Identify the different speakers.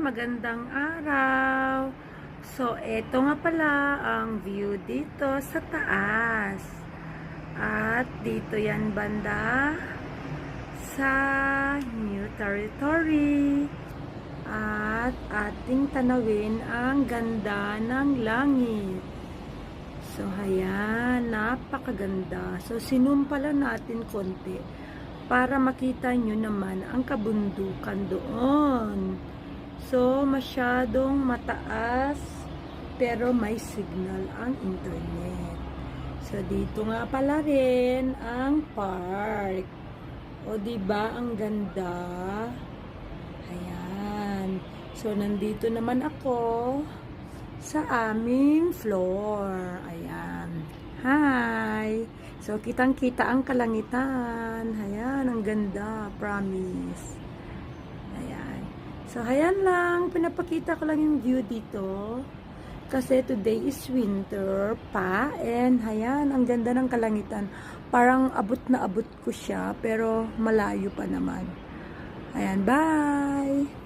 Speaker 1: magandang araw. So, eto nga pala ang view dito sa taas. At dito yan banda sa New Territory. At ating tanawin ang ganda ng langit. So, ayan, napakaganda. So, sinumpala natin konti para makita nyo naman ang kabundukan doon. So, masyadong mataas, pero may signal ang internet. So, dito nga pala rin ang park. O, diba ang ganda? Ayan. So, nandito naman ako sa aming floor. Ayan. Hi! So, kitang-kita ang kalangitan. Ayan, ang ganda. Promise. Ayan. So, ayan lang. Pinapakita ko lang yung view dito. Kasi today is winter pa. And, ayan, ang ganda ng kalangitan. Parang abot na abot ko siya. Pero, malayo pa naman. Ayan, bye!